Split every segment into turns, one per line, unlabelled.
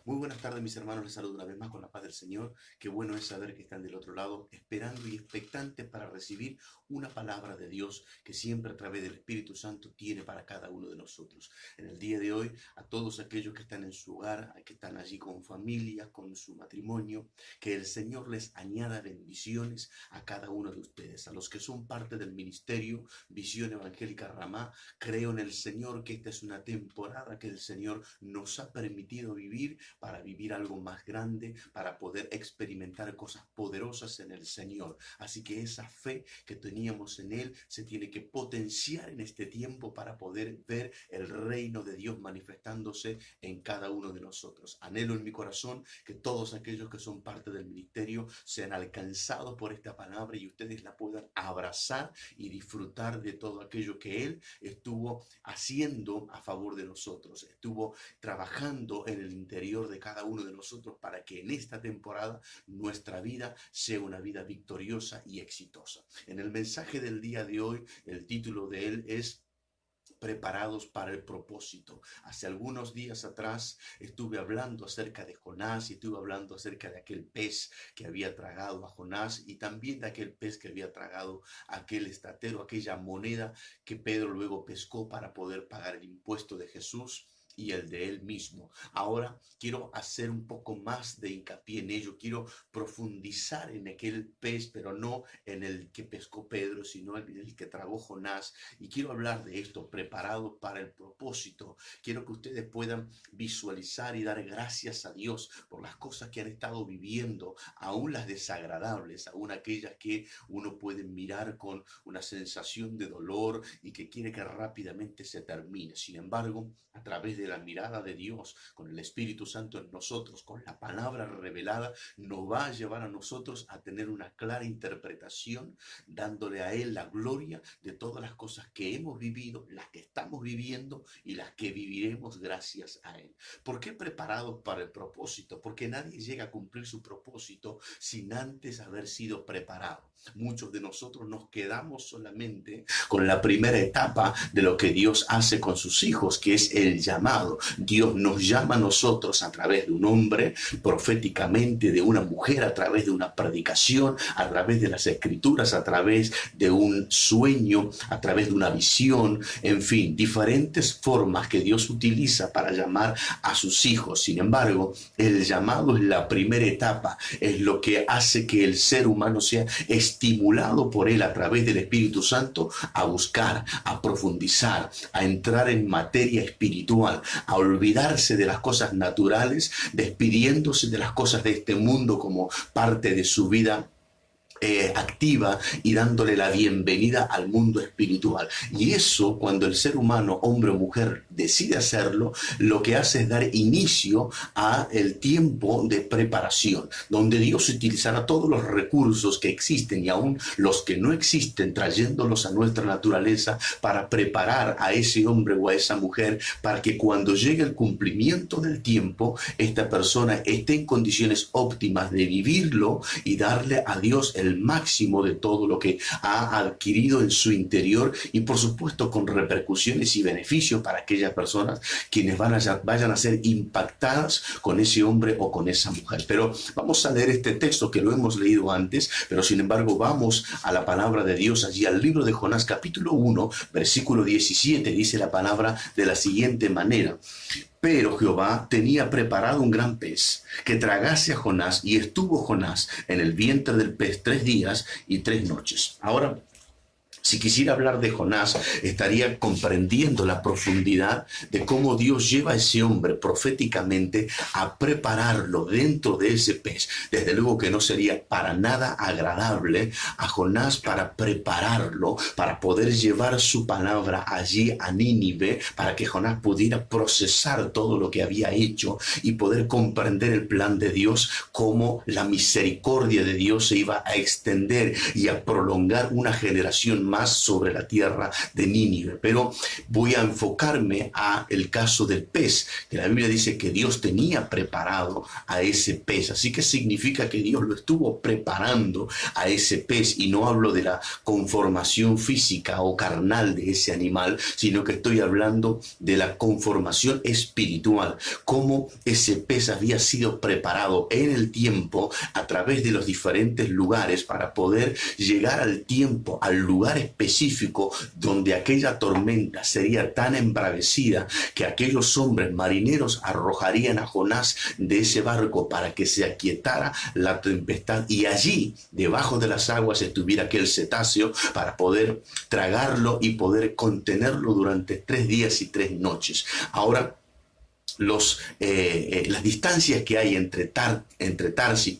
Muy buenas tardes, mis hermanos. Les saludo una vez más con la paz del Señor. Qué bueno es saber que están del otro lado, esperando y expectantes para recibir una palabra de Dios que siempre a través del Espíritu Santo tiene para cada uno de nosotros. En el día de hoy, a todos aquellos que están en su hogar, que están allí con familia, con su matrimonio, que el Señor les añada bendiciones a cada uno de ustedes. A los que son parte del ministerio Visión Evangélica Ramá, creo en el Señor que esta es una temporada que el Señor nos ha permitido vivir para vivir algo más grande, para poder experimentar cosas poderosas en el Señor. Así que esa fe que teníamos en Él se tiene que potenciar en este tiempo para poder ver el reino de Dios manifestándose en cada uno de nosotros. Anhelo en mi corazón que todos aquellos que son parte del ministerio sean alcanzados por esta palabra y ustedes la puedan abrazar y disfrutar de todo aquello que Él estuvo haciendo a favor de nosotros, estuvo trabajando en el interior de cada uno de nosotros para que en esta temporada nuestra vida sea una vida victoriosa y exitosa. En el mensaje del día de hoy, el título de él es Preparados para el propósito. Hace algunos días atrás estuve hablando acerca de Jonás y estuve hablando acerca de aquel pez que había tragado a Jonás y también de aquel pez que había tragado a aquel estatero, aquella moneda que Pedro luego pescó para poder pagar el impuesto de Jesús y el de él mismo. Ahora quiero hacer un poco más de hincapié en ello, quiero profundizar en aquel pez, pero no en el que pescó Pedro, sino en el que tragó Jonás. Y quiero hablar de esto, preparado para el propósito. Quiero que ustedes puedan visualizar y dar gracias a Dios por las cosas que han estado viviendo, aún las desagradables, aún aquellas que uno puede mirar con una sensación de dolor y que quiere que rápidamente se termine. Sin embargo, a través de la mirada de Dios, con el Espíritu Santo en nosotros, con la palabra revelada, nos va a llevar a nosotros a tener una clara interpretación, dándole a Él la gloria de todas las cosas que hemos vivido, las que estamos viviendo y las que viviremos gracias a Él. ¿Por qué preparados para el propósito? Porque nadie llega a cumplir su propósito sin antes haber sido preparado. Muchos de nosotros nos quedamos solamente con la primera etapa de lo que Dios hace con sus hijos, que es el llamado. Dios nos llama a nosotros a través de un hombre, proféticamente, de una mujer, a través de una predicación, a través de las escrituras, a través de un sueño, a través de una visión, en fin, diferentes formas que Dios utiliza para llamar a sus hijos. Sin embargo, el llamado es la primera etapa, es lo que hace que el ser humano sea estimulado por Él a través del Espíritu Santo a buscar, a profundizar, a entrar en materia espiritual, a olvidarse de las cosas naturales, despidiéndose de las cosas de este mundo como parte de su vida activa y dándole la bienvenida al mundo espiritual. Y eso, cuando el ser humano, hombre o mujer, decide hacerlo, lo que hace es dar inicio a el tiempo de preparación, donde Dios utilizará todos los recursos que existen y aún los que no existen, trayéndolos a nuestra naturaleza para preparar a ese hombre o a esa mujer para que cuando llegue el cumplimiento del tiempo, esta persona esté en condiciones óptimas de vivirlo y darle a Dios el máximo de todo lo que ha adquirido en su interior y por supuesto con repercusiones y beneficios para aquellas personas quienes vayan a ser impactadas con ese hombre o con esa mujer. Pero vamos a leer este texto que lo hemos leído antes, pero sin embargo vamos a la palabra de Dios, allí al libro de Jonás capítulo 1, versículo 17, dice la palabra de la siguiente manera: pero Jehová tenía preparado un gran pez que tragase a Jonás, y estuvo Jonás en el vientre del pez 3 días y 3 noches. Ahora, si quisiera hablar de Jonás, estaría comprendiendo la profundidad de cómo Dios lleva a ese hombre proféticamente a prepararlo dentro de ese pez. Desde luego que no sería para nada agradable a Jonás para prepararlo, para poder llevar su palabra allí a Nínive, para que Jonás pudiera procesar todo lo que había hecho y poder comprender el plan de Dios, cómo la misericordia de Dios se iba a extender y a prolongar una generación más sobre la tierra de Nínive. Pero voy a enfocarme a el caso del pez, que la Biblia dice que Dios tenía preparado a ese pez. Así que significa que Dios lo estuvo preparando a ese pez, y no hablo de la conformación física o carnal de ese animal, sino que estoy hablando de la conformación espiritual, cómo ese pez había sido preparado en el tiempo a través de los diferentes lugares para poder llegar al tiempo, al lugar específico donde aquella tormenta sería tan embravecida que aquellos hombres marineros arrojarían a Jonás de ese barco para que se aquietara la tempestad, y allí debajo de las aguas estuviera aquel cetáceo para poder tragarlo y poder contenerlo durante 3 días y 3 noches. Ahora, las distancias que hay entre Tarsis,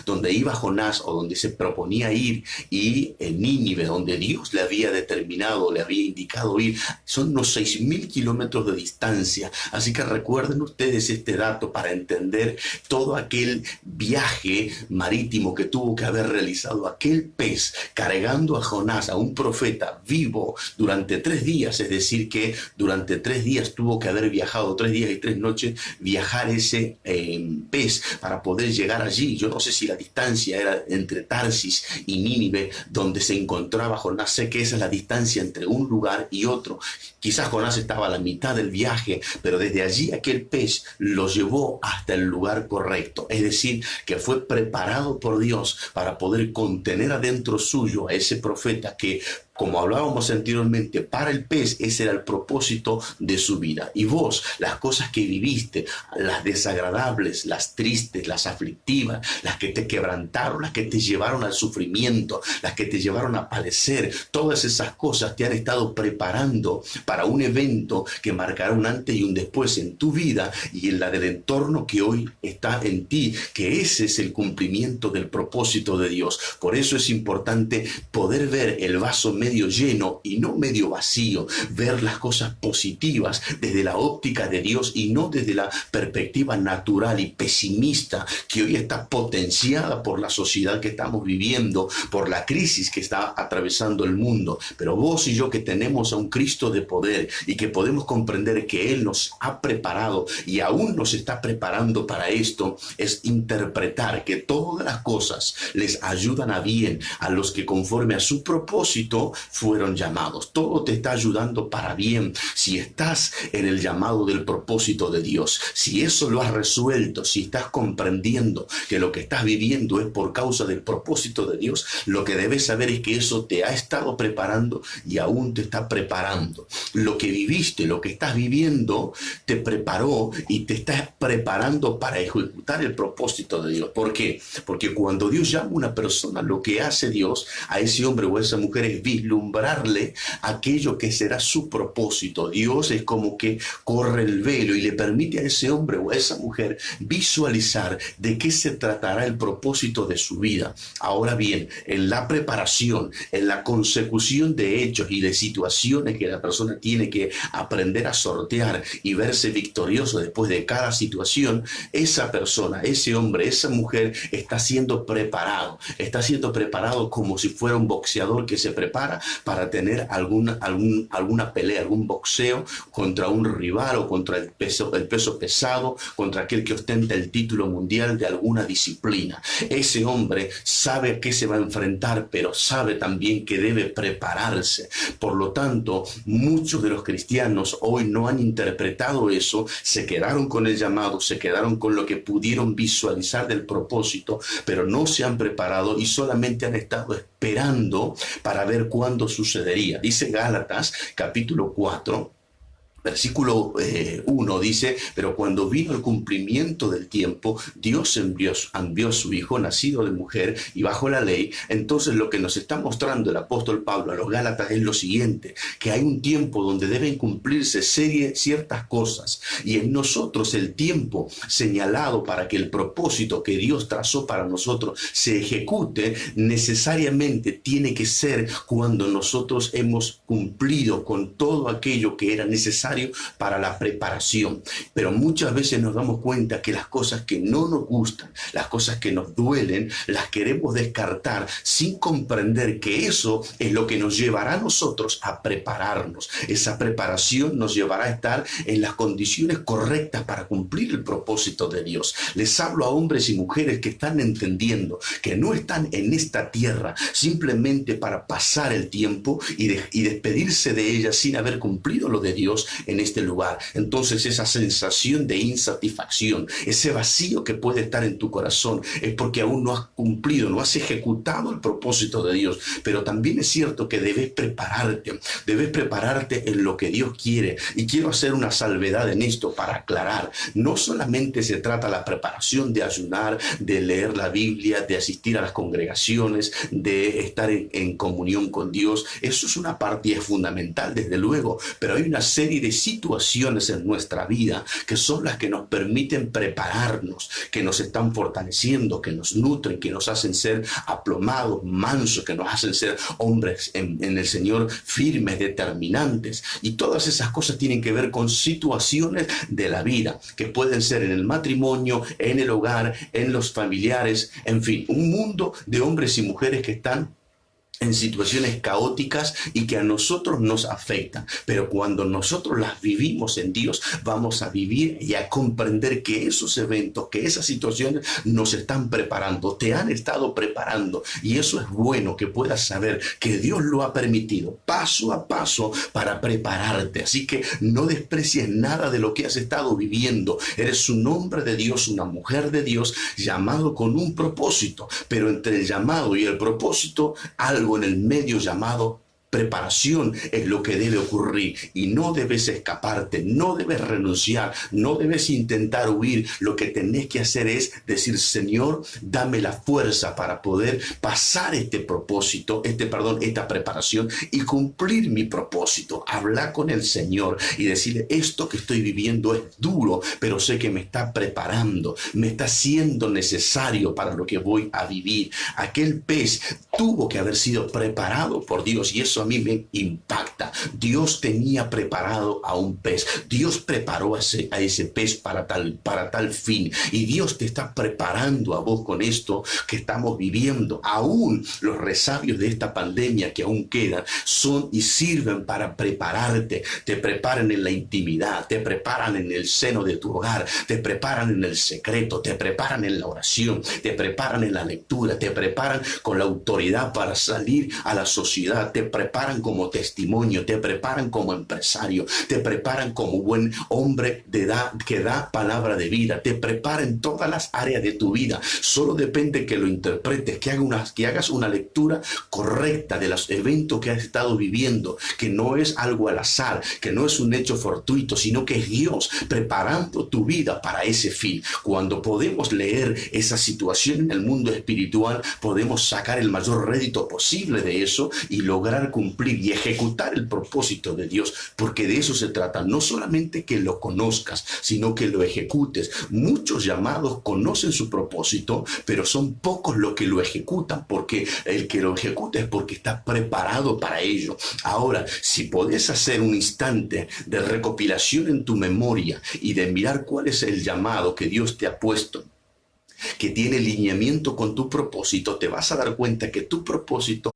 donde iba Jonás o donde se proponía ir, y Nínive, donde Dios le había determinado, le había indicado ir, son unos 6.000 kilómetros de distancia. Así que recuerden ustedes este dato para entender todo aquel viaje marítimo que tuvo que haber realizado aquel pez cargando a Jonás, a un profeta vivo, durante 3 días. Es decir, que durante 3 días tuvo que haber viajado, 3 días y 3 noches, viajar ese pez para poder llegar allí. Yo no sé si la distancia era entre Tarsis y Nínive, donde se encontraba Jonás. Sé que esa es la distancia entre un lugar y otro. Quizás Jonás estaba a la mitad del viaje, pero desde allí aquel pez lo llevó hasta el lugar correcto. Es decir, que fue preparado por Dios para poder contener adentro suyo a ese profeta que, como hablábamos anteriormente, para el pez ese era el propósito de su vida. Y vos, las cosas que viviste, las desagradables, las tristes, las aflictivas, las que te quebrantaron, las que te llevaron al sufrimiento, las que te llevaron a padecer, todas esas cosas te han estado preparando para un evento que marcará un antes y un después en tu vida y en la del entorno que hoy está en ti, que ese es el cumplimiento del propósito de Dios. Por eso es importante poder ver el vaso medio lleno y no medio vacío, ver las cosas positivas desde la óptica de Dios y no desde la perspectiva natural y pesimista que hoy está potenciada por la sociedad que estamos viviendo, por la crisis que está atravesando el mundo. Pero vos y yo, que tenemos a un Cristo de poder y que podemos comprender que Él nos ha preparado y aún nos está preparando para esto, es interpretar que todas las cosas les ayudan a bien a los que conforme a su propósito fueron llamados. Todo te está ayudando para bien si estás en el llamado del propósito de Dios. Si eso lo has resuelto, si estás comprendiendo que lo que estás viviendo es por causa del propósito de Dios, lo que debes saber es que eso te ha estado preparando y aún te está preparando. Lo que viviste, lo que estás viviendo, te preparó y te está preparando para ejecutar el propósito de Dios. ¿Por qué? Porque cuando Dios llama a una persona, lo que hace Dios a ese hombre o a esa mujer es vislumbrarle aquello que será su propósito. Dios es como que corre el velo y le permite a ese hombre o a esa mujer visualizar de qué se tratará el propósito de su vida. Ahora bien, en la preparación, en la consecución de hechos y de situaciones que la persona tiene que aprender a sortear y verse victorioso después de cada situación, esa persona, ese hombre, esa mujer está siendo preparado como si fuera un boxeador que se prepara para tener alguna pelea, algún boxeo contra un rival o contra el peso pesado, contra aquel que ostenta el título mundial de alguna disciplina. Ese hombre sabe a qué se va a enfrentar, pero sabe también que debe prepararse. Por lo tanto, muchos de los cristianos hoy no han interpretado eso, se quedaron con el llamado, se quedaron con lo que pudieron visualizar del propósito, pero no se han preparado y solamente han estado esperando para ver cuándo sucedería. Dice Gálatas capítulo 4, versículo 1 dice: pero cuando vino el cumplimiento del tiempo, Dios envió a su Hijo, nacido de mujer y bajo la ley. Entonces lo que nos está mostrando el apóstol Pablo a los Gálatas es lo siguiente: que hay un tiempo donde deben cumplirse ciertas cosas, y en nosotros el tiempo señalado para que el propósito que Dios trazó para nosotros se ejecute necesariamente tiene que ser cuando nosotros hemos cumplido con todo aquello que era necesario necesario para la preparación. Pero muchas veces nos damos cuenta que las cosas que no nos gustan, las cosas que nos duelen, las queremos descartar sin comprender que eso es lo que nos llevará a nosotros a prepararnos. Esa preparación nos llevará a estar en las condiciones correctas para cumplir el propósito de Dios. Les hablo a hombres y mujeres que están entendiendo que no están en esta tierra simplemente para pasar el tiempo y despedirse de ella sin haber cumplido lo de Dios en este lugar. Entonces esa sensación de insatisfacción, ese vacío que puede estar en tu corazón, es porque aún no has cumplido, no has ejecutado el propósito de Dios. Pero también es cierto que debes prepararte en lo que Dios quiere. Y quiero hacer una salvedad en esto para aclarar: no solamente se trata la preparación de ayunar, de leer la Biblia, de asistir a las congregaciones, de estar en comunión con Dios. Eso es una parte y es fundamental, desde luego, pero hay una serie de situaciones en nuestra vida que son las que nos permiten prepararnos, que nos están fortaleciendo, que nos nutren, que nos hacen ser aplomados, mansos, que nos hacen ser hombres en el Señor firmes, determinantes. Y todas esas cosas tienen que ver con situaciones de la vida, que pueden ser en el matrimonio, en el hogar, en los familiares, en fin, un mundo de hombres y mujeres que están en situaciones caóticas y que a nosotros nos afectan. Pero cuando nosotros las vivimos en Dios, vamos a vivir y a comprender que esos eventos, que esas situaciones nos están preparando, te han estado preparando. Y eso es bueno, que puedas saber que Dios lo ha permitido paso a paso para prepararte. Así que no desprecies nada de lo que has estado viviendo. Eres un hombre de Dios, una mujer de Dios, llamado con un propósito. Pero entre el llamado y el propósito, algo en el medio llamado preparación es lo que debe ocurrir, y no debes escaparte, no debes renunciar, no debes intentar huir. Lo que tenés que hacer es decir: Señor, dame la fuerza para poder pasar este propósito, esta preparación y cumplir mi propósito. Habla con el Señor y decirle: esto que estoy viviendo es duro, pero sé que me está preparando, me está siendo necesario para lo que voy a vivir. Aquel pez tuvo que haber sido preparado por Dios, y eso a mí me impacta. Dios tenía preparado a un pez. Dios preparó a ese pez para tal fin. Y Dios te está preparando a vos con esto que estamos viviendo. Aún los resabios de esta pandemia que aún quedan son y sirven para prepararte. Te preparan en la intimidad, te preparan en el seno de tu hogar, te preparan en el secreto, te preparan en la oración, te preparan en la lectura, te preparan con la autoridad para salir a la sociedad, te preparan como testimonio, te preparan como empresario, te preparan como buen hombre que da palabra de vida, te preparan en todas las áreas de tu vida. Solo depende que lo interpretes, que hagas una lectura correcta de los eventos que has estado viviendo, que no es algo al azar, que no es un hecho fortuito, sino que es Dios preparando tu vida para ese fin. Cuando podemos leer esa situación en el mundo espiritual, podemos sacar el mayor rédito posible de eso y lograr cumplir y ejecutar el propósito de Dios, porque de eso se trata. No solamente que lo conozcas, sino que lo ejecutes. Muchos llamados conocen su propósito, pero son pocos los que lo ejecutan, porque el que lo ejecuta es porque está preparado para ello. Ahora, si podés hacer un instante de recopilación en tu memoria y de mirar cuál es el llamado que Dios te ha puesto, que tiene lineamiento con tu propósito, te vas a dar cuenta que tu propósito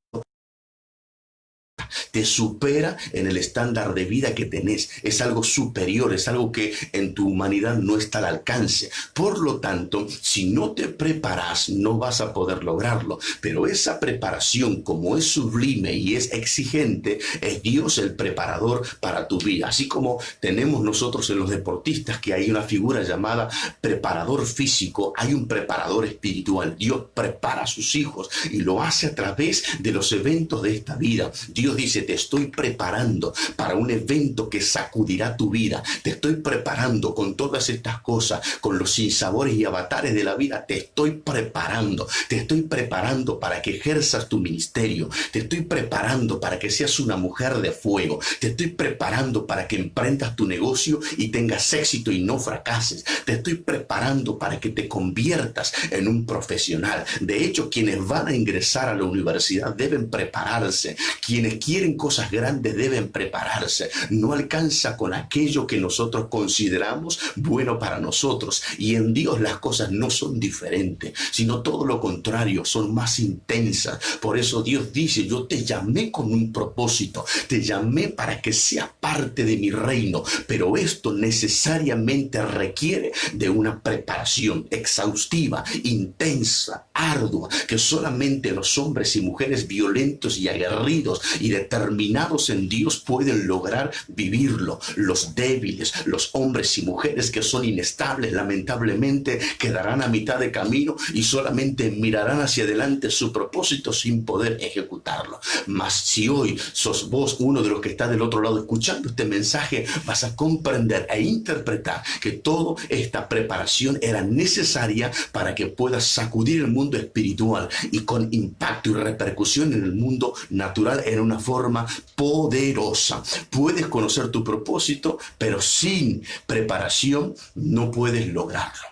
te supera en el estándar de vida que tenés. Es algo superior, es algo que en tu humanidad no está al alcance. Por lo tanto, si no te preparas, no vas a poder lograrlo. Pero esa preparación, como es sublime y es exigente, es Dios el preparador para tu vida. Así como tenemos nosotros en los deportistas que hay una figura llamada preparador físico, hay un preparador espiritual. Dios prepara a sus hijos y lo hace a través de los eventos de esta vida. Dios dice: te estoy preparando para un evento que sacudirá tu vida. Te estoy preparando con todas estas cosas, con los sinsabores y avatares de la vida. Te estoy preparando. Te estoy preparando para que ejerzas tu ministerio. Te estoy preparando para que seas una mujer de fuego. Te estoy preparando para que emprendas tu negocio y tengas éxito y no fracases. Te estoy preparando para que te conviertas en un profesional. De hecho, quienes van a ingresar a la universidad deben prepararse. Quienes quieren vienen cosas grandes deben prepararse. No alcanza con aquello que nosotros consideramos bueno para nosotros. Y en Dios las cosas no son diferentes, sino todo lo contrario, son más intensas. Por eso Dios dice, yo te llamé con un propósito, te llamé para que seas parte de mi reino, pero esto necesariamente requiere de una preparación exhaustiva, intensa, ardua, que solamente los hombres y mujeres violentos y aguerridos y determinados en Dios pueden lograr vivirlo. Los débiles, los hombres y mujeres que son inestables, lamentablemente quedarán a mitad de camino y solamente mirarán hacia adelante su propósito sin poder ejecutarlo. Mas si hoy sos vos uno de los que está del otro lado escuchando este mensaje, vas a comprender e interpretar que toda esta preparación era necesaria para que puedas sacudir el mundo espiritual y con impacto y repercusión en el mundo natural en una forma poderosa. Puedes conocer tu propósito, pero sin preparación no puedes lograrlo.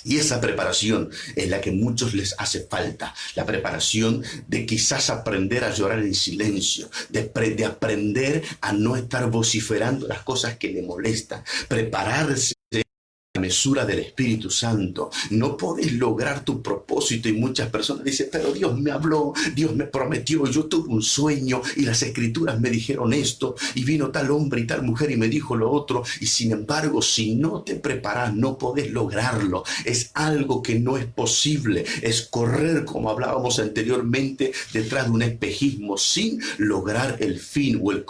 Y esa preparación es la que a muchos les hace falta. La preparación de quizás aprender a llorar en silencio, de aprender a no estar vociferando las cosas que le molestan, prepararse la mesura del Espíritu Santo. No podés lograr tu propósito y muchas personas dicen, pero Dios me habló, Dios me prometió, yo tuve un sueño y las escrituras me dijeron esto y vino tal hombre y tal mujer y me dijo lo otro, y sin embargo si no te preparás no podés lograrlo. Es algo que no es posible, es correr, como hablábamos anteriormente, detrás de un espejismo sin lograr el fin o el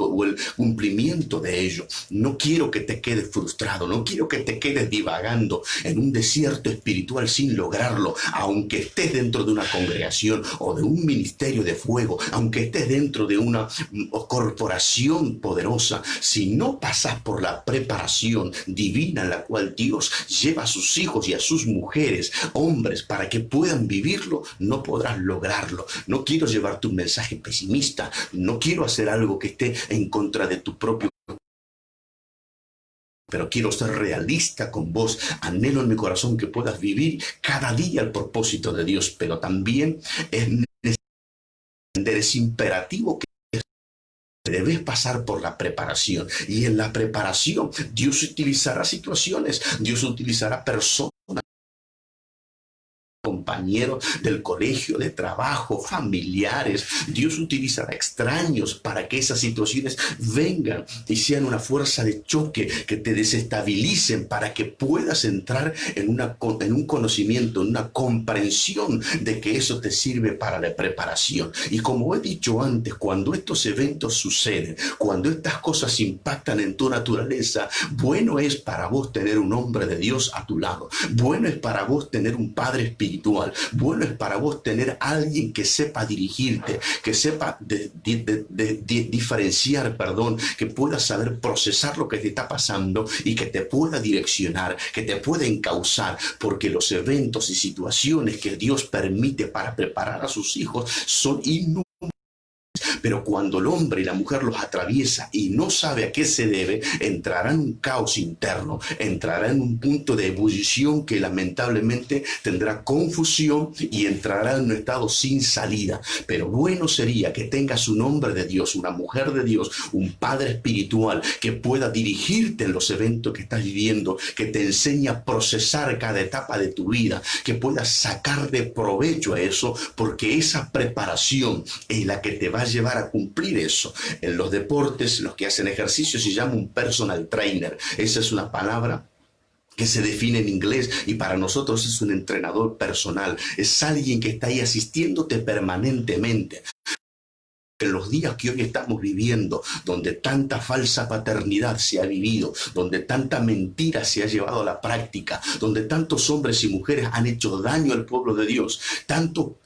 cumplimiento de ello. No quiero que te quedes frustrado, no quiero que te quedes divagando en un desierto espiritual sin lograrlo, aunque estés dentro de una congregación o de un ministerio de fuego, aunque estés dentro de una corporación poderosa. Si no pasas por la preparación divina en la cual Dios lleva a sus hijos y a sus mujeres, hombres, para que puedan vivirlo, no podrás lograrlo. No quiero llevarte un mensaje pesimista, no quiero hacer algo que esté en contra de tu propio, pero quiero ser realista con vos. Anhelo en mi corazón que puedas vivir cada día el propósito de Dios, pero también es necesario, es imperativo que debes pasar por la preparación. Y en la preparación Dios utilizará situaciones, Dios utilizará personas, compañeros del colegio, de trabajo, familiares. Dios utilizará extraños para que esas situaciones vengan y sean una fuerza de choque, que te desestabilicen para que puedas entrar en un conocimiento, en una comprensión de que eso te sirve para la preparación. Y como he dicho antes, cuando estos eventos suceden, cuando estas cosas impactan en tu naturaleza, bueno es para vos tener un hombre de Dios a tu lado. Bueno es para vos tener un padre espiritual. Bueno es para vos tener alguien que sepa dirigirte, que sepa diferenciar, que pueda saber procesar lo que te está pasando y que te pueda direccionar, que te pueda encauzar, porque los eventos y situaciones que Dios permite para preparar a sus hijos son innumerables. Pero cuando el hombre y la mujer los atraviesa y no sabe a qué se debe, entrará en un caos interno, entrará en un punto de ebullición que lamentablemente tendrá confusión y entrará en un estado sin salida. Pero bueno sería que tengas un hombre de Dios, una mujer de Dios, un padre espiritual que pueda dirigirte en los eventos que estás viviendo, que te enseñe a procesar cada etapa de tu vida, que puedas sacar de provecho a eso, porque esa preparación es la que te va a llevar a cumplir eso. En los deportes, los que hacen ejercicio se llama un personal trainer. Esa es una palabra que se define en inglés y para nosotros es un entrenador personal. Es alguien que está ahí asistiéndote permanentemente. En los días que hoy estamos viviendo, donde tanta falsa paternidad se ha vivido, donde tanta mentira se ha llevado a la práctica, donde tantos hombres y mujeres han hecho daño al pueblo de Dios, tanto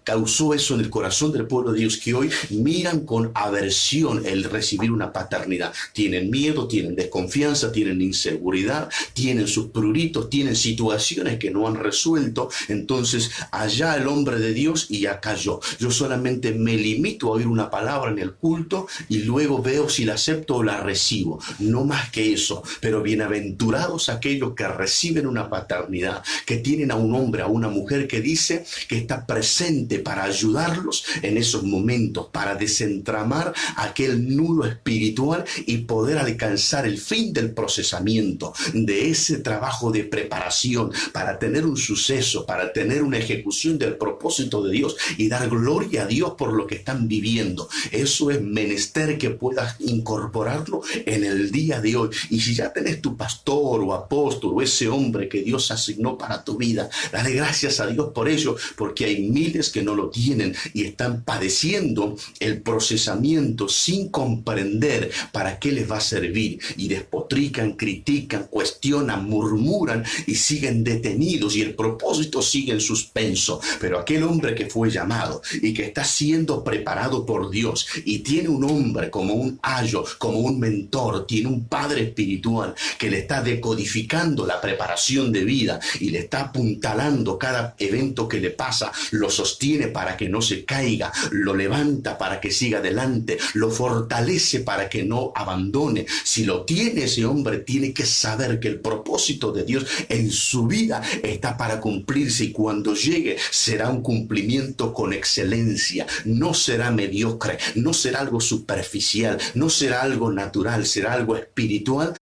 causó eso en el corazón del pueblo de Dios que hoy miran con aversión el recibir una paternidad. Tienen miedo, tienen desconfianza, tienen inseguridad, tienen sus pruritos, tienen situaciones que no han resuelto. Entonces allá el hombre de Dios y acá yo. Yo solamente me limito a oír una palabra en el culto y luego veo si la acepto o la recibo. No más que eso. Pero bienaventurados aquellos que reciben una paternidad, que tienen a un hombre, a una mujer que dice, que está presente para ayudarlos en esos momentos, para desentramar aquel nudo espiritual y poder alcanzar el fin del procesamiento de ese trabajo de preparación para tener un suceso, para tener una ejecución del propósito de Dios y dar gloria a Dios por lo que están viviendo. Eso es menester que puedas incorporarlo en el día de hoy. Y si ya tenés tu pastor o apóstol o ese hombre que Dios asignó para tu vida, dale gracias a Dios por ello, porque hay miles que no lo tienen y están padeciendo el procesamiento sin comprender para qué les va a servir, y despotrican, critican, cuestionan, murmuran y siguen detenidos y el propósito sigue en suspenso. Pero aquel hombre que fue llamado y que está siendo preparado por Dios y tiene un hombre como un ayo, como un mentor, tiene un padre espiritual que le está decodificando la preparación de vida y le está apuntalando cada evento que le pasa, lo sostiene para que no se caiga, lo levanta para que siga adelante, lo fortalece para que no abandone. Si lo tiene ese hombre, tiene que saber que el propósito de Dios en su vida está para cumplirse, y cuando llegue será un cumplimiento con excelencia. No será mediocre, no será algo superficial, no será algo natural, será algo espiritual.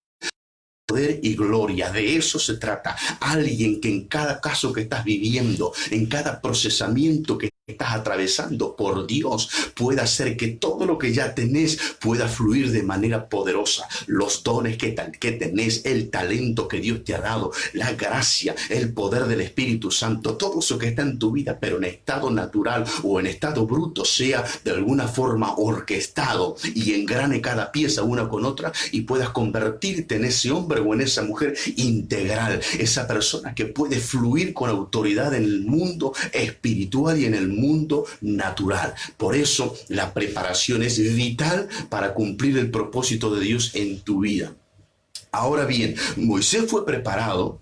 Poder y gloria, de eso se trata. Alguien que en cada caso que estás viviendo, en cada procesamiento que estás atravesando por Dios, pueda hacer que todo lo que ya tenés pueda fluir de manera poderosa. Los dones que tenés, el talento que Dios te ha dado, la gracia, el poder del Espíritu Santo, todo eso que está en tu vida, pero en estado natural o en estado bruto, sea de alguna forma orquestado y engrane cada pieza una con otra y puedas convertirte en ese hombre o en esa mujer integral, esa persona que puede fluir con autoridad en el mundo espiritual y en el mundo natural. Por eso la preparación es vital para cumplir el propósito de Dios en tu vida. Ahora bien, Moisés fue preparado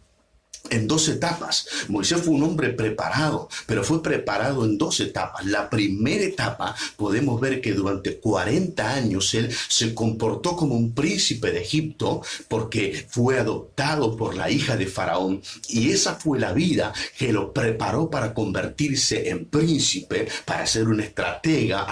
en dos etapas. Moisés fue un hombre preparado, pero fue preparado en dos etapas. La primera etapa, podemos ver que durante 40 años él se comportó como un príncipe de Egipto porque fue adoptado por la hija de Faraón, y esa fue la vida que lo preparó para convertirse en príncipe, para ser un estratega,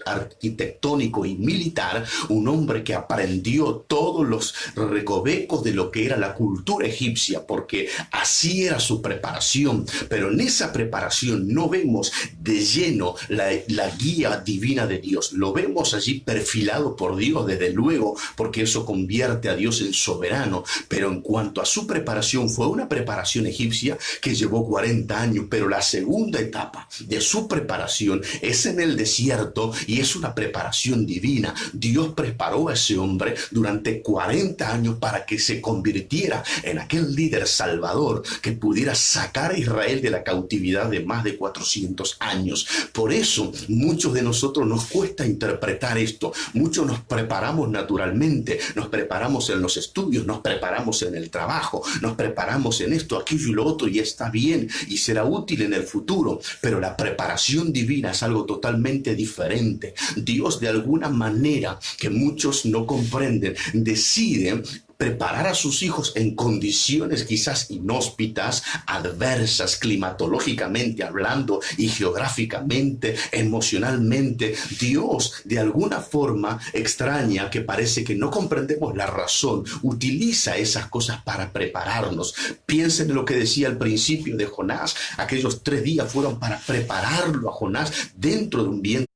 arquitectónico y militar, un hombre que aprendió todos los recovecos de lo que era la cultura egipcia, porque así era su preparación. Pero en esa preparación no vemos de lleno la guía divina de Dios. Lo vemos allí perfilado por Dios, desde luego, porque eso convierte a Dios en soberano. Pero en cuanto a su preparación, fue una preparación egipcia que llevó 40 años. Pero la segunda etapa de su preparación es en el desierto, y es una preparación divina. Dios preparó a ese hombre durante 40 años para que se convirtiera en aquel líder salvador que pudiera sacar a Israel de la cautividad de más de 400 años. Por eso muchos de nosotros nos cuesta interpretar esto. Muchos nos preparamos naturalmente, nos preparamos en los estudios, nos preparamos en el trabajo, nos preparamos en esto, aquello y lo otro, y está bien y será útil en el futuro. Pero la preparación divina es algo totalmente diferente. Dios, de alguna manera que muchos no comprenden, decide preparar a sus hijos en condiciones quizás inhóspitas, adversas, climatológicamente hablando y geográficamente, emocionalmente. Dios, de alguna forma extraña que parece que no comprendemos la razón, utiliza esas cosas para prepararnos. Piensen en lo que decía al principio de Jonás. Aquellos 3 días fueron para prepararlo a Jonás dentro de un vientre.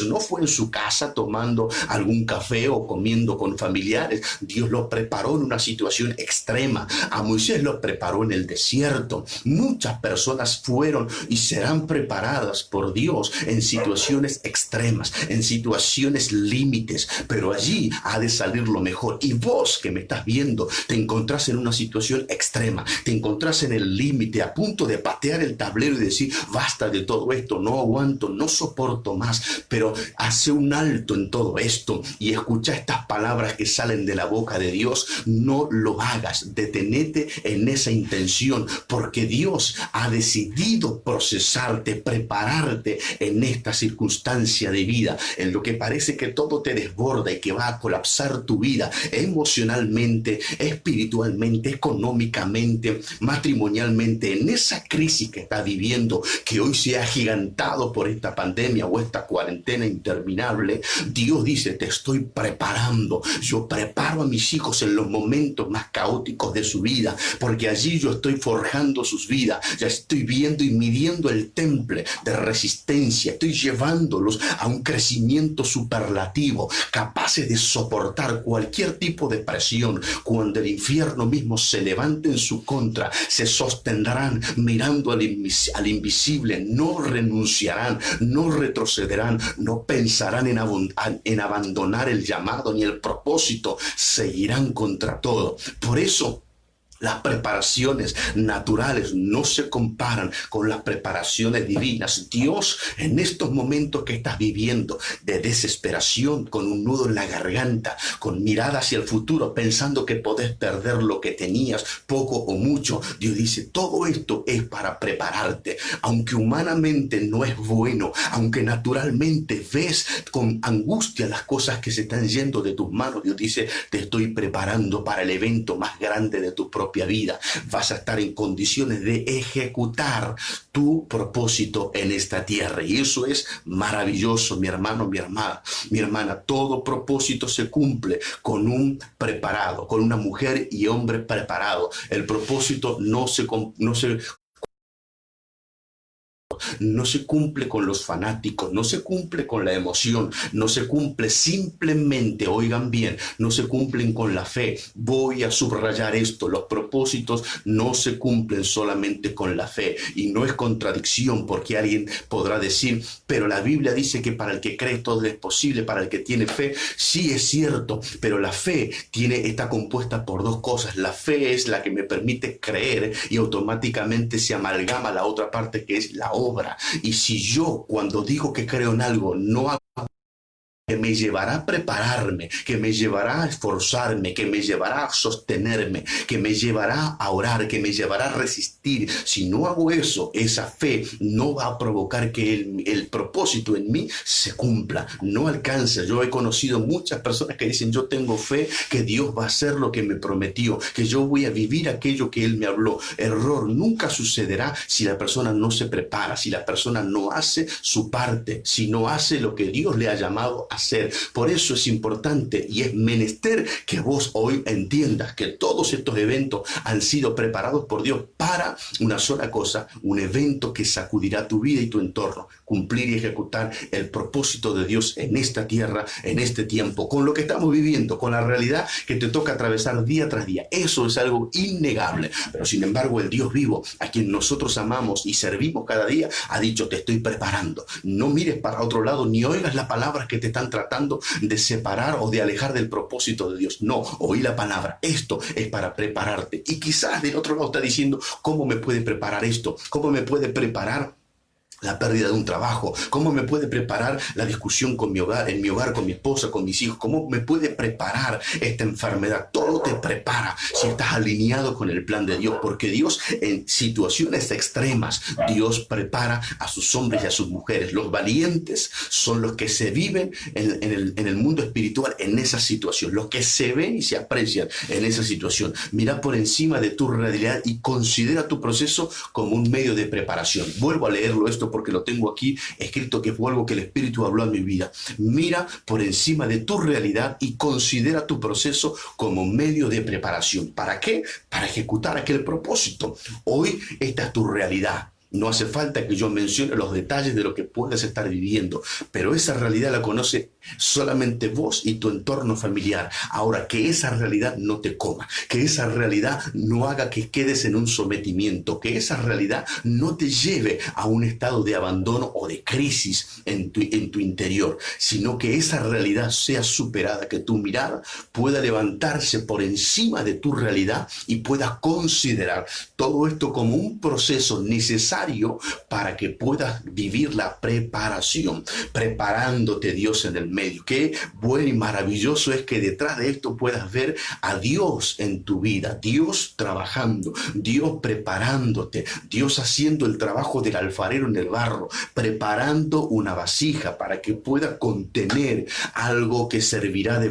No fue en su casa tomando algún café o comiendo con familiares. Dios lo preparó en una situación extrema. A Moisés lo preparó en el desierto. Muchas personas fueron y serán preparadas por Dios en situaciones extremas, en situaciones límites, pero allí ha de salir lo mejor. Y vos que me estás viendo, te encontrás en una situación extrema, te encontrás en el límite, a punto de patear el tablero y decir, basta de todo esto, no aguanto, no soporto más. Pero Pero hace un alto en todo esto y escucha estas palabras que salen de la boca de Dios. No lo hagas, detenete en esa intención, porque Dios ha decidido procesarte, prepararte en esta circunstancia de vida, en lo que parece que todo te desborda y que va a colapsar tu vida emocionalmente, espiritualmente, económicamente, matrimonialmente, en esa crisis que estás viviendo, que hoy se ha agigantado por esta pandemia o esta cuarentena interminable. Dios dice, te estoy preparando. Yo preparo a mis hijos en los momentos más caóticos de su vida, porque allí yo estoy forjando sus vidas. Ya estoy viendo y midiendo el temple de resistencia. Estoy llevándolos a un crecimiento superlativo, capaces de soportar cualquier tipo de presión. Cuando el infierno mismo se levante en su contra, se sostendrán mirando al invisible, no renunciarán, no retrocederán, no pensarán en abandonar el llamado ni el propósito, seguirán contra todo. Por eso, las preparaciones naturales no se comparan con las preparaciones divinas. Dios, en estos momentos que estás viviendo de desesperación, con un nudo en la garganta, con mirada hacia el futuro, pensando que podés perder lo que tenías, poco o mucho, Dios dice, todo esto es para prepararte. Aunque humanamente no es bueno, aunque naturalmente ves con angustia las cosas que se están yendo de tus manos, Dios dice, te estoy preparando para el evento más grande de tu propia vida. Vas a estar en condiciones de ejecutar tu propósito en esta tierra, y eso es maravilloso, mi hermano, mi hermana. Todo propósito se cumple con un preparado, con una mujer y hombre preparado. El propósito no se cumple con los fanáticos, no se cumple con la emoción, no se cumple simplemente, oigan bien, no se cumplen con la fe. Voy a subrayar esto, los propósitos no se cumplen solamente con la fe, y no es contradicción, porque alguien podrá decir, pero la Biblia dice que para el que cree todo es posible, para el que tiene fe. Sí, es cierto, pero la fe está compuesta por dos cosas. La fe es la que me permite creer y automáticamente se amalgama la otra parte, que es la obra. Y si yo, cuando digo que creo en algo, no hago, que me llevará a prepararme, que me llevará a esforzarme, que me llevará a sostenerme, que me llevará a orar, que me llevará a resistir. Si no hago eso, esa fe no va a provocar que el propósito en mí se cumpla, no alcanza. Yo he conocido muchas personas que dicen, yo tengo fe que Dios va a hacer lo que me prometió, que yo voy a vivir aquello que Él me habló. Error, nunca sucederá si la persona no se prepara, si la persona no hace su parte, si no hace lo que Dios le ha llamado a hacer. Por eso es importante y es menester que vos hoy entiendas que todos estos eventos han sido preparados por Dios para una sola cosa, un evento que sacudirá tu vida y tu entorno, cumplir y ejecutar el propósito de Dios en esta tierra, en este tiempo, con lo que estamos viviendo, con la realidad que te toca atravesar día tras día. Eso es algo innegable, pero sin embargo el Dios vivo, a quien nosotros amamos y servimos cada día, ha dicho, te estoy preparando. No mires para otro lado, ni oigas las palabras que te están tratando de separar o de alejar del propósito de Dios. No, oí la palabra, esto es para prepararte. Y quizás del otro lado está diciendo, ¿cómo me puede preparar esto? ¿Cómo me puede preparar la pérdida de un trabajo? ¿Cómo me puede preparar la discusión con mi hogar, en mi hogar, con mi esposa, con mis hijos? ¿Cómo me puede preparar esta enfermedad? Todo te prepara si estás alineado con el plan de Dios, porque Dios, en situaciones extremas, Dios prepara a sus hombres y a sus mujeres. Los valientes son los que se viven en el mundo espiritual en esa situación, los que se ven y se aprecian en esa situación. Mira por encima de tu realidad y considera tu proceso como un medio de preparación. Vuelvo a leerlo esto porque lo tengo aquí escrito, que fue algo que el Espíritu habló a mi vida. Mira por encima de tu realidad y considera tu proceso como medio de preparación. ¿Para qué? Para ejecutar aquel propósito. Hoy esta es tu realidad. No hace falta que yo mencione los detalles de lo que puedes estar viviendo, pero esa realidad la conoce Solamente vos y tu entorno familiar. Ahora, que esa realidad no te coma, que esa realidad no haga que quedes en un sometimiento, que esa realidad no te lleve a un estado de abandono o de crisis en tu interior, sino que esa realidad sea superada, que tu mirada pueda levantarse por encima de tu realidad y puedas considerar todo esto como un proceso necesario para que puedas vivir la preparación, preparándote Dios en el medio. Qué bueno y maravilloso es que detrás de esto puedas ver a Dios en tu vida, Dios trabajando, Dios preparándote, Dios haciendo el trabajo del alfarero en el barro, preparando una vasija para que pueda contener algo que servirá de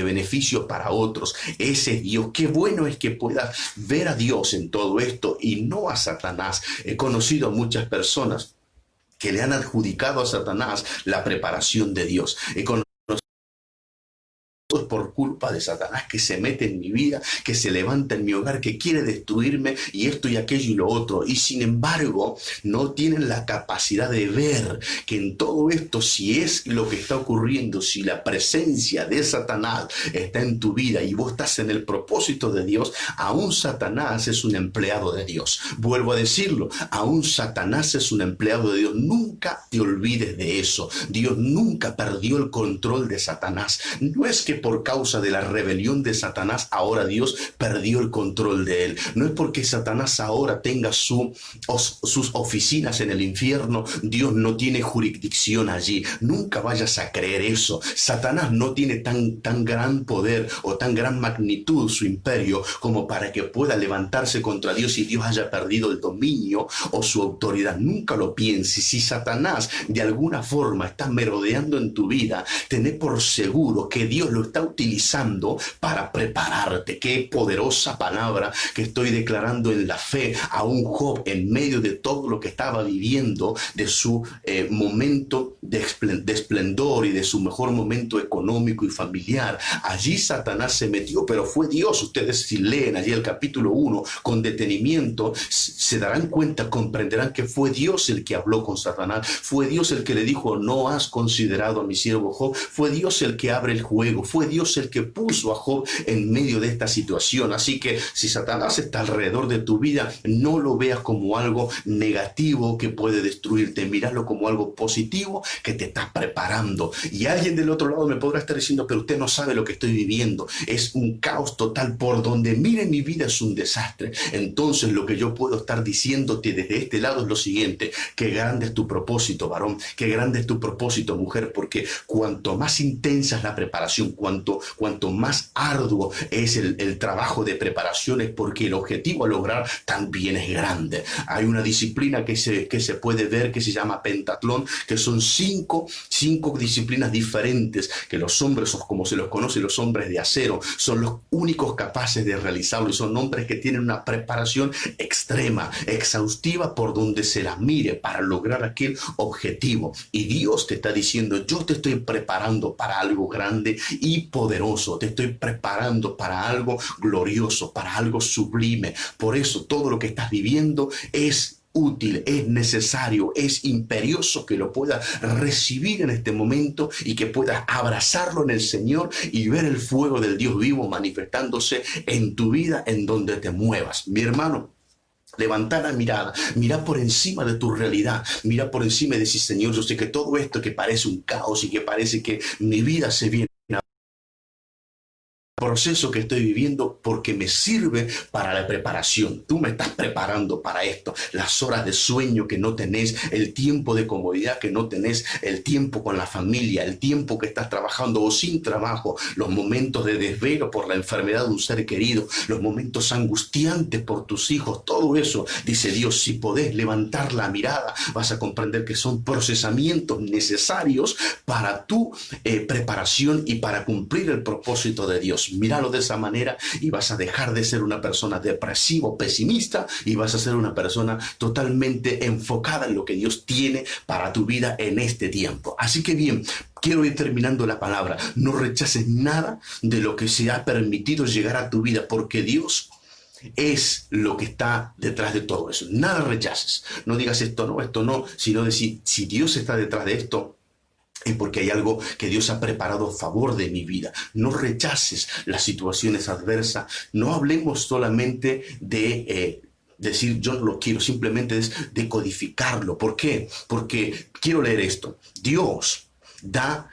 beneficio para otros. Ese es Dios. Qué bueno es que puedas ver a Dios en todo esto y no a Satanás. He conocido a muchas personas que le han adjudicado a Satanás la preparación de Dios. He conocido por culpa de Satanás que se mete en mi vida, que se levanta en mi hogar, que quiere destruirme y esto y aquello y lo otro. Y sin embargo, no tienen la capacidad de ver que en todo esto, si es lo que está ocurriendo, si la presencia de Satanás está en tu vida y vos estás en el propósito de Dios, aún Satanás es un empleado de Dios. Vuelvo a decirlo, aún Satanás es un empleado de Dios. Nunca te olvides de eso. Dios nunca perdió el control de Satanás. No es que por causa de la rebelión de Satanás ahora Dios perdió el control de él. No es porque Satanás ahora tenga sus oficinas en el infierno, Dios no tiene jurisdicción allí. Nunca vayas a creer eso. Satanás no tiene tan gran poder o tan gran magnitud su imperio como para que pueda levantarse contra Dios y Dios haya perdido el dominio o su autoridad. Nunca lo pienses. Si Satanás de alguna forma está merodeando en tu vida, tené por seguro que Dios lo está utilizando para prepararte. Qué poderosa palabra que estoy declarando en la fe a un Job en medio de todo lo que estaba viviendo, de su momento de esplendor y de su mejor momento económico y familiar. Allí Satanás se metió, pero fue Dios. Ustedes si leen allí el capítulo 1 con detenimiento, se darán cuenta, comprenderán que fue Dios el que habló con Satanás. Fue Dios el que le dijo, no has considerado a mi siervo Job. Fue Dios el que abre el juego. Fue Dios el que puso a Job en medio de esta situación. Así que si Satanás está alrededor de tu vida, no lo veas como algo negativo que puede destruirte. Míralo como algo positivo que te está preparando. Y alguien del otro lado me podrá estar diciendo, pero usted no sabe lo que estoy viviendo. Es un caos total. Por donde mire mi vida es un desastre. Entonces lo que yo puedo estar diciéndote desde este lado es lo siguiente: qué grande es tu propósito, varón. Qué grande es tu propósito, mujer, porque cuanto más intensa es la preparación, cuanto más arduo es el trabajo de preparación, es porque el objetivo a lograr también es grande. Hay una disciplina que se puede ver que se llama pentatlón, que son cinco disciplinas diferentes que los hombres, o como se los conoce, los hombres de acero, son los únicos capaces de realizarlo, y son hombres que tienen una preparación extrema, exhaustiva, por donde se la mire para lograr aquel objetivo. Y Dios te está diciendo, yo te estoy preparando para algo grande y poderoso, te estoy preparando para algo glorioso, para algo sublime. Por eso todo lo que estás viviendo es útil, es necesario, es imperioso que lo puedas recibir en este momento y que puedas abrazarlo en el Señor y ver el fuego del Dios vivo manifestándose en tu vida, en donde te muevas. Mi hermano, levantar la mirada, mira por encima de tu realidad, mira por encima y decir, Señor, yo sé que todo esto que parece un caos y que parece que mi vida se viene proceso que estoy viviendo, porque me sirve para la preparación. Tú me estás preparando para esto. Las horas de sueño que no tenés, el tiempo de comodidad que no tenés, el tiempo con la familia, el tiempo que estás trabajando o sin trabajo, los momentos de desvelo por la enfermedad de un ser querido, los momentos angustiantes por tus hijos, todo eso, dice Dios, si podés levantar la mirada, vas a comprender que son procesamientos necesarios para tu preparación y para cumplir el propósito de Dios. Míralo de esa manera y vas a dejar de ser una persona depresiva o pesimista y vas a ser una persona totalmente enfocada en lo que Dios tiene para tu vida en este tiempo. Así que bien, quiero ir terminando la palabra. No rechaces nada de lo que se ha permitido llegar a tu vida, porque Dios es lo que está detrás de todo eso. Nada rechaces. No digas esto no, sino decir, si Dios está detrás de esto, es porque hay algo que Dios ha preparado a favor de mi vida. No rechaces las situaciones adversas. No hablemos solamente de decir yo no lo quiero, simplemente es decodificarlo. ¿Por qué? Porque quiero leer esto. Dios da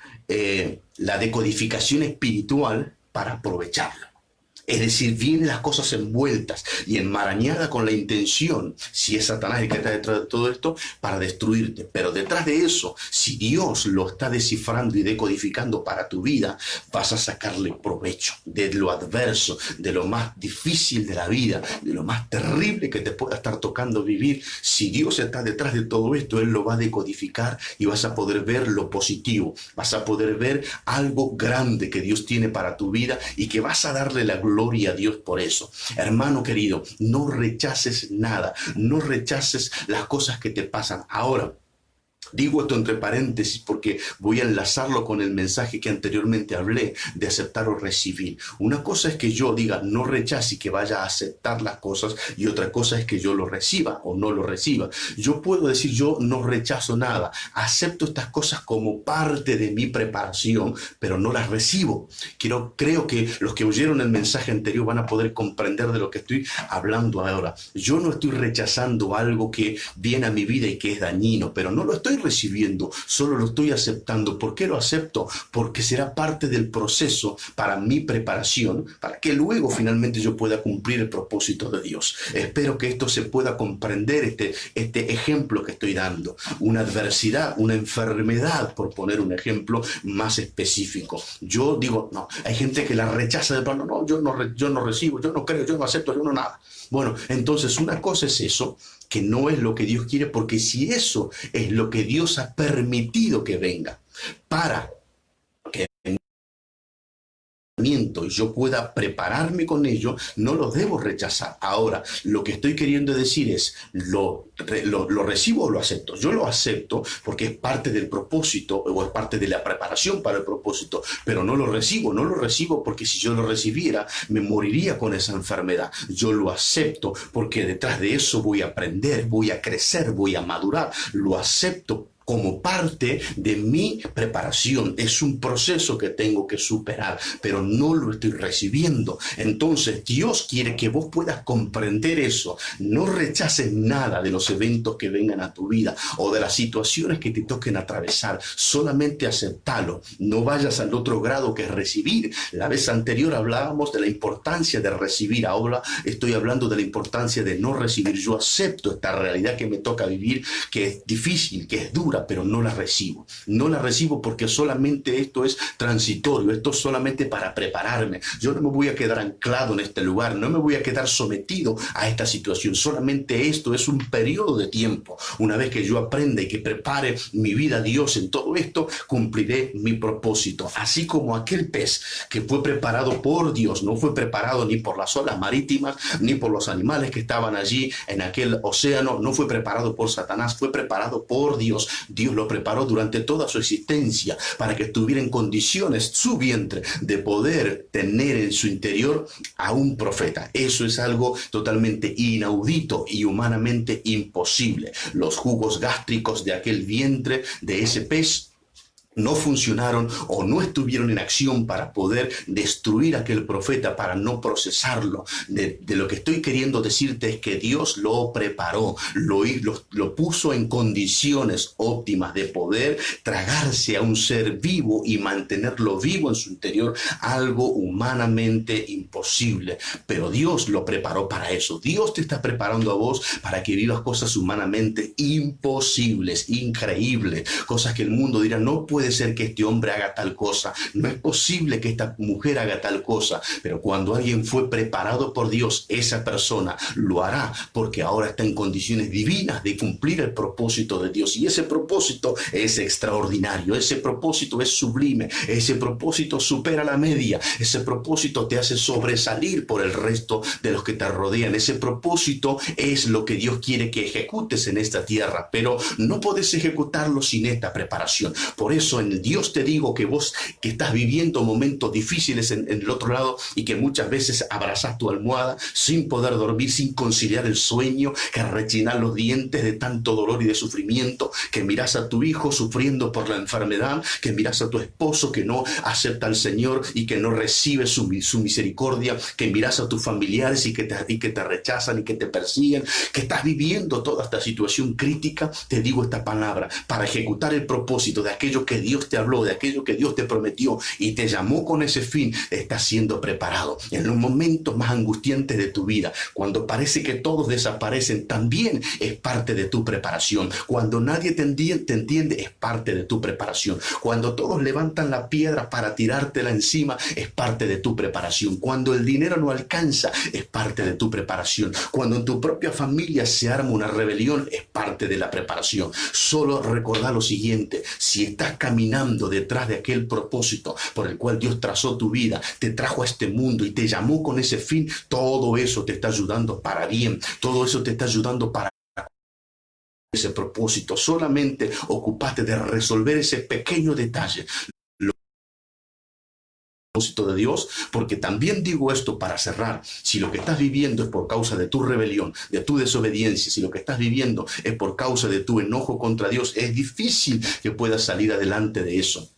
la decodificación espiritual para aprovecharlo. Es decir, vienen las cosas envueltas y enmarañadas con la intención, si es Satanás el que está detrás de todo esto, para destruirte. Pero detrás de eso, si Dios lo está descifrando y decodificando para tu vida, vas a sacarle provecho de lo adverso, de lo más difícil de la vida, de lo más terrible que te pueda estar tocando vivir. Si Dios está detrás de todo esto, Él lo va a decodificar y vas a poder ver lo positivo. Vas a poder ver algo grande que Dios tiene para tu vida y que vas a darle la gloria a Dios por eso. Hermano querido, no rechaces nada, no rechaces las cosas que te pasan. Ahora, digo esto entre paréntesis porque voy a enlazarlo con el mensaje que anteriormente hablé de aceptar o recibir. Una cosa es que yo diga no rechace y que vaya a aceptar las cosas, y otra cosa es que yo lo reciba o no lo reciba. Yo puedo decir yo no rechazo nada, acepto estas cosas como parte de mi preparación, pero no las recibo. Creo que los que oyeron el mensaje anterior van a poder comprender de lo que estoy hablando ahora. Yo no estoy rechazando algo que viene a mi vida y que es dañino, pero no lo estoy recibiendo, solo lo estoy aceptando. ¿Por qué lo acepto? Porque será parte del proceso para mi preparación, para que luego finalmente yo pueda cumplir el propósito de Dios. Espero que esto se pueda comprender, este ejemplo que estoy dando. Una adversidad, una enfermedad, por poner un ejemplo más específico. Yo digo, no, hay gente que la rechaza de plano, no, yo no recibo, yo no creo, yo no acepto, yo no nada. Bueno, entonces una cosa es eso, que no es lo que Dios quiere, porque si eso es lo que Dios ha permitido que venga para que y yo pueda prepararme con ello, no lo debo rechazar. Ahora, lo que estoy queriendo decir es, ¿lo recibo o lo acepto? Yo lo acepto porque es parte del propósito o es parte de la preparación para el propósito, pero no lo recibo porque si yo lo recibiera, me moriría con esa enfermedad. Yo lo acepto porque detrás de eso voy a aprender, voy a crecer, voy a madurar. Lo acepto como parte de mi preparación. Es un proceso que tengo que superar, pero no lo estoy recibiendo. Entonces Dios quiere que vos puedas comprender eso. No rechaces nada de los eventos que vengan a tu vida o de las situaciones que te toquen atravesar. Solamente aceptalo. No vayas al otro grado que es recibir. La vez anterior hablábamos de la importancia de recibir. Ahora estoy hablando de la importancia de no recibir. Yo acepto esta realidad que me toca vivir, que es difícil, que es dura, pero no la recibo. No la recibo porque solamente esto es transitorio, esto es solamente para prepararme. Yo no me voy a quedar anclado en este lugar, no me voy a quedar sometido a esta situación. Solamente esto es un periodo de tiempo. Una vez que yo aprenda y que prepare mi vida a Dios en todo esto, cumpliré mi propósito. Así como aquel pez que fue preparado por Dios, no fue preparado ni por las olas marítimas, ni por los animales que estaban allí en aquel océano, no fue preparado por Satanás, fue preparado por Dios. Dios lo preparó durante toda su existencia para que estuviera en condiciones su vientre de poder tener en su interior a un profeta. Eso es algo totalmente inaudito y humanamente imposible. Los jugos gástricos de aquel vientre de ese pez no funcionaron o no estuvieron en acción para poder destruir a aquel profeta, para no procesarlo. De lo que estoy queriendo decirte es que Dios lo preparó, lo puso en condiciones óptimas de poder tragarse a un ser vivo y mantenerlo vivo en su interior, algo humanamente imposible. Pero Dios lo preparó para eso. Dios te está preparando a vos para que vivas cosas humanamente imposibles, increíbles, cosas que el mundo dirá, no puede ser que este hombre haga tal cosa, no es posible que esta mujer haga tal cosa, pero cuando alguien fue preparado por Dios, esa persona lo hará porque ahora está en condiciones divinas de cumplir el propósito de Dios, y ese propósito es extraordinario, ese propósito es sublime, ese propósito supera la media, ese propósito te hace sobresalir por el resto de los que te rodean, ese propósito es lo que Dios quiere que ejecutes en esta tierra, pero no puedes ejecutarlo sin esta preparación. Por eso eso en Dios te digo que vos que estás viviendo momentos difíciles en el otro lado y que muchas veces abrazas tu almohada sin poder dormir, sin conciliar el sueño, que rechinar los dientes de tanto dolor y de sufrimiento, que miras a tu hijo sufriendo por la enfermedad, que miras a tu esposo que no acepta al Señor y que no recibe su misericordia, que miras a tus familiares y que te rechazan y que te persiguen, que estás viviendo toda esta situación crítica. Te digo esta palabra: para ejecutar el propósito de aquello que Dios te habló, de aquello que Dios te prometió y te llamó con ese fin, estás siendo preparado. En los momentos más angustiantes de tu vida, cuando parece que todos desaparecen, también es parte de tu preparación. Cuando nadie te entiende, es parte de tu preparación. Cuando todos levantan la piedra para tirártela encima, es parte de tu preparación. Cuando el dinero no alcanza, es parte de tu preparación. Cuando en tu propia familia se arma una rebelión, es parte de la preparación. Solo recordá lo siguiente: si estás caminando detrás de aquel propósito por el cual Dios trazó tu vida, te trajo a este mundo y te llamó con ese fin, todo eso te está ayudando para bien, todo eso te está ayudando para ese propósito. Solamente ocupate de resolver ese pequeño detalle, propósito de Dios, porque también digo esto para cerrar: si lo que estás viviendo es por causa de tu rebelión, de tu desobediencia, si lo que estás viviendo es por causa de tu enojo contra Dios, es difícil que puedas salir adelante de eso.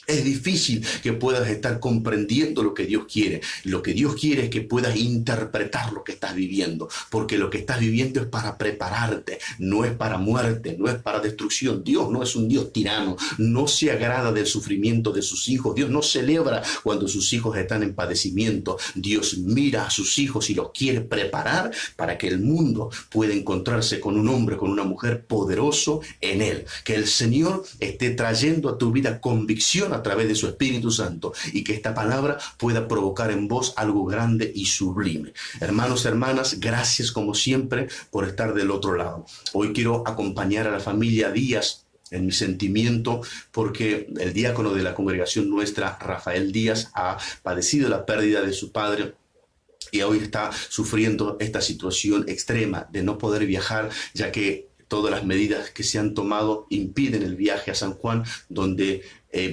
Es difícil que puedas estar comprendiendo lo que Dios quiere. Lo que Dios quiere es que puedas interpretar lo que estás viviendo, porque lo que estás viviendo es para prepararte, no es para muerte, no es para destrucción. Dios no es un Dios tirano, no se agrada del sufrimiento de sus hijos. Dios no celebra cuando sus hijos están en padecimiento. Dios mira a sus hijos y los quiere preparar para que el mundo pueda encontrarse con un hombre, con una mujer poderoso en él. Que el Señor esté trayendo a tu vida convicción a través de su Espíritu Santo y que esta palabra pueda provocar en vos algo grande y sublime. Hermanos, hermanas, gracias como siempre por estar del otro lado. Hoy quiero acompañar a la familia Díaz en mi sentimiento, porque el diácono de la congregación nuestra, Rafael Díaz, ha padecido la pérdida de su padre y hoy está sufriendo esta situación extrema de no poder viajar, ya que todas las medidas que se han tomado impiden el viaje a San Juan, donde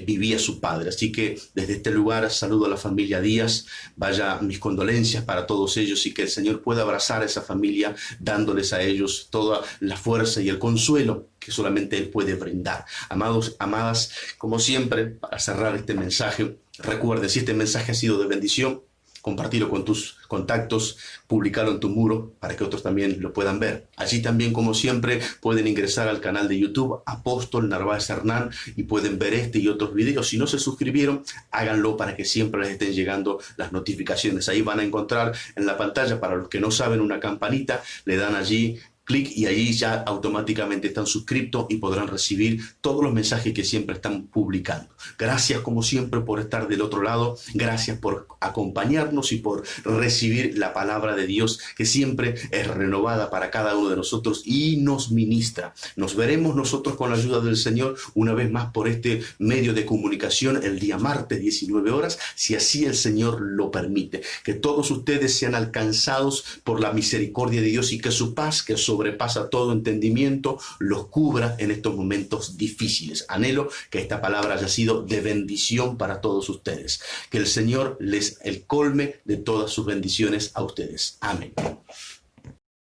vivía su padre. Así que desde este lugar saludo a la familia Díaz, vaya mis condolencias para todos ellos y que el Señor pueda abrazar a esa familia, dándoles a ellos toda la fuerza y el consuelo que solamente Él puede brindar. Amados, amadas, como siempre, para cerrar este mensaje, recuerde, si este mensaje ha sido de bendición, compartirlo con tus contactos, publicarlo en tu muro para que otros también lo puedan ver. Allí también, como siempre, pueden ingresar al canal de YouTube Apóstol Narváez Hernán y pueden ver este y otros videos. Si no se suscribieron, háganlo para que siempre les estén llegando las notificaciones. Ahí van a encontrar en la pantalla, para los que no saben, una campanita. Le dan allí clic y ahí ya automáticamente están suscritos y podrán recibir todos los mensajes que siempre están publicando. Gracias como siempre por estar del otro lado, gracias por acompañarnos y por recibir la palabra de Dios que siempre es renovada para cada uno de nosotros y nos ministra. Nos veremos nosotros con la ayuda del Señor una vez más por este medio de comunicación el día martes 19 horas, si así el Señor lo permite. Que todos ustedes sean alcanzados por la misericordia de Dios y que su paz, que sobrepasa todo entendimiento, los cubra en estos momentos difíciles. Anhelo que esta palabra haya sido de bendición para todos ustedes. Que el Señor les colme de todas sus bendiciones a ustedes. Amén.